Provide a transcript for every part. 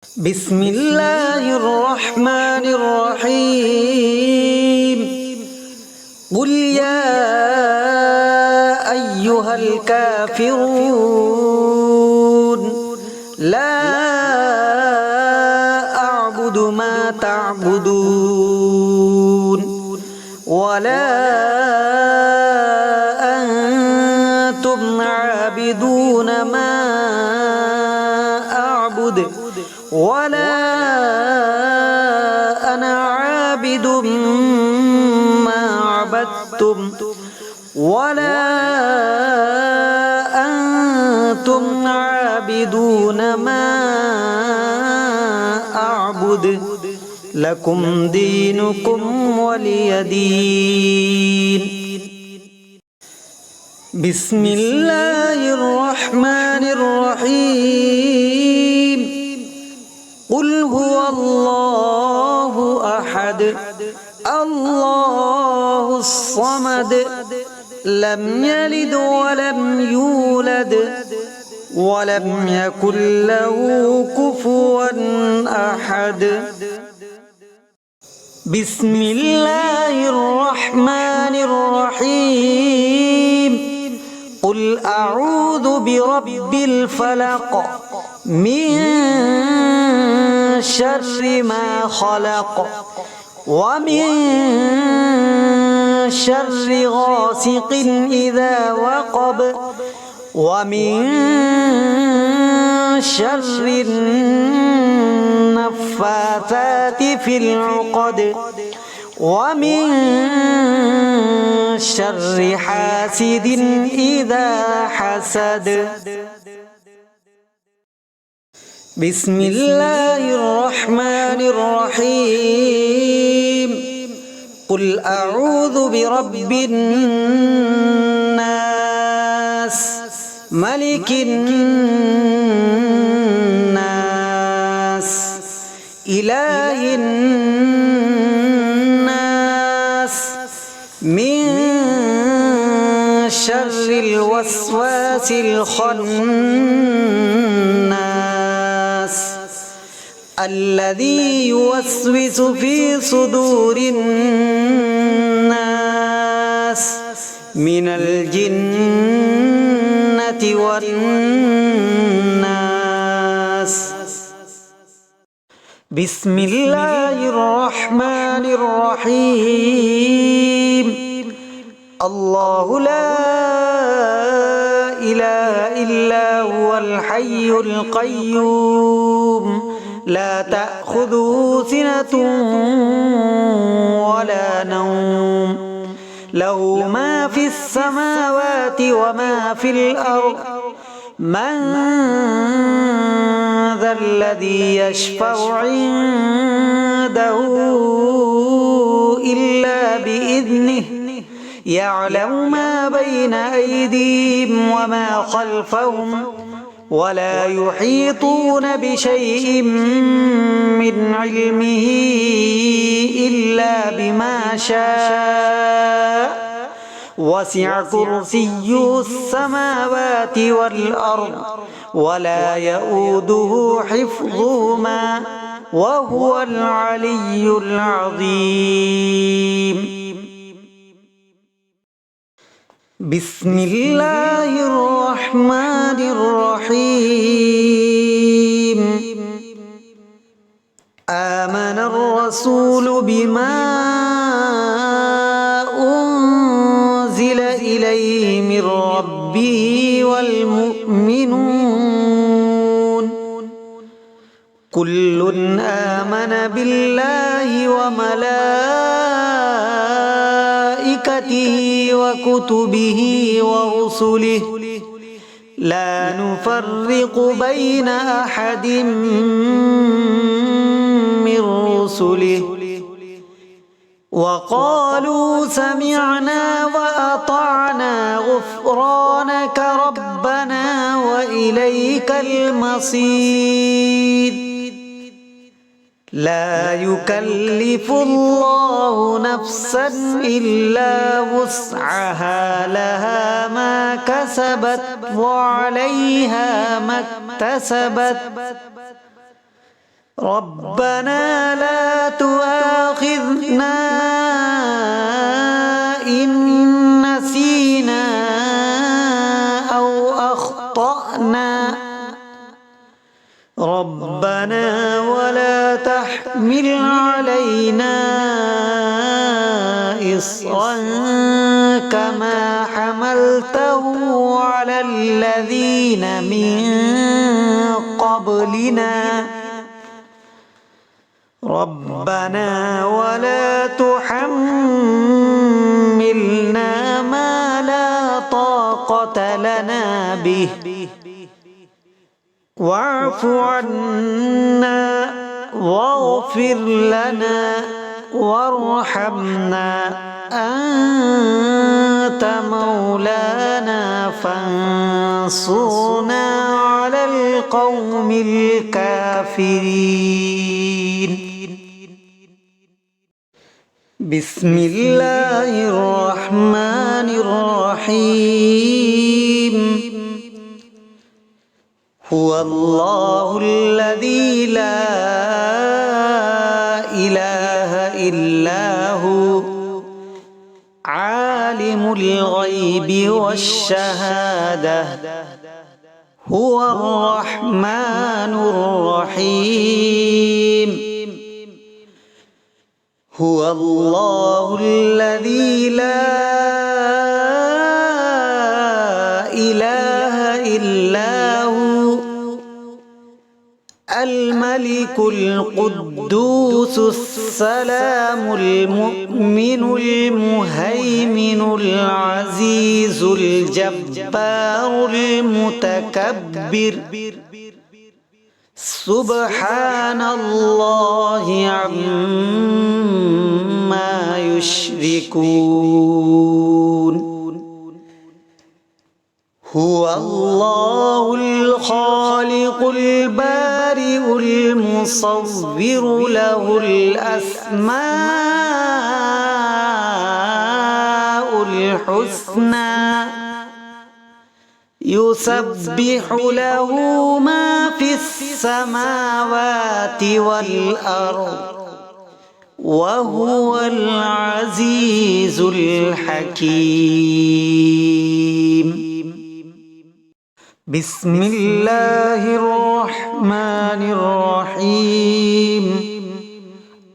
بسم الله الرحمن الرحيم قل يا أيها الكافرون لا أعبد ما تعبدون ولا أنتم عابدون ما أعبد ولا أنا عابد ما عبدتم ولا أنتم عابدون ما أعبد لكم دينكم ولي دين. بسم الله الرحمن الرحيم قل هو الله أحد الله الصمد لم يلد ولم يولد ولم يكن له كفوا أحد. بسم الله الرحمن الرحيم قل أعوذ برب الفلق من شر ما خلق ومن شر غاسق إذا وقب ومن شر النفاثات في العقد ومن شر حاسد إذا حسد. بسم الله الرحمن الرحيم قل أعوذ برب الناس ملك الناس إله الناس من شر الوسواس الخناس الذي يوسوس في صدور الناس من الجنة والناس. بسم الله الرحمن الرحيم الله لا إله إلا هو الحي القيوم لا تأخذه سنة ولا نوم له ما في السماوات وما في الأرض من ذا الذي يشفع عنده إلا بإذنه يعلم ما بين أيديهم وما خلفهم ولا يحيطون بشيء من علمه إلا بما شاء وسع كرسيه السماوات والأرض ولا يؤوده حفظهما وهو العلي العظيم. بسم الله الرحمن الرحيم آمن الرسول بما أنزل إليه من ربه والمؤمنون كل آمن بالله وملائكته وكتبه ورسله لا نفرق بين أحد من رسله وقالوا سمعنا وأطعنا غفرانك ربنا وإليك المصير. لا يكلف الله نفسا إلا وسعها لها ما كسبت وعليها ما اكتسبت ربنا لا تؤاخذنا إن نسينا أو أخطأنا ربنا ولا تحمل علينا إصرا كما حملته على الذين من قبلنا ربنا ولا تحملنا ما لا طاقة لنا به واعف عنا واغفر لنا وارحمنا أنت مولانا فانصرنا على القوم الكافرين. بسم الله الرحمن الرحيم. هو الله الذي لا إله إلا هو عالم الغيب والشهادة هو الرحمن الرحيم. هو الله الذي لا إله إلا هو الملك القدوس السلام المؤمن المهيمن العزيز الجبار المتكبر سبحان الله عما يشركون. هو الله الخالق البارئ المصور له الأسماء الحسنى يسبح له ما في السماوات والأرض وهو العزيز الحكيم. بسم الله الرحمن الرحيم.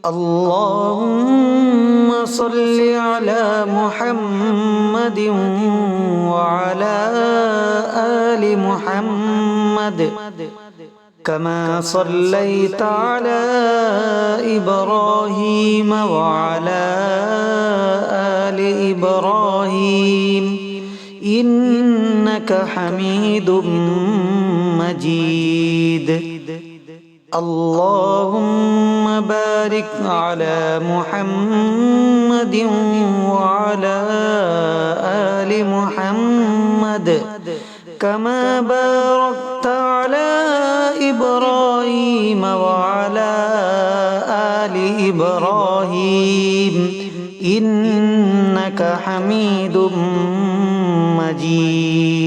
اللهم صل على محمد وعلى آل محمد كما صليت على إبراهيم وعلى آل إبراهيم إنك حميد مجيد. اللهم بارك على محمد وعلى آل محمد كما باركت على إبراهيم وعلى آل إبراهيم إنك حميد مجيد.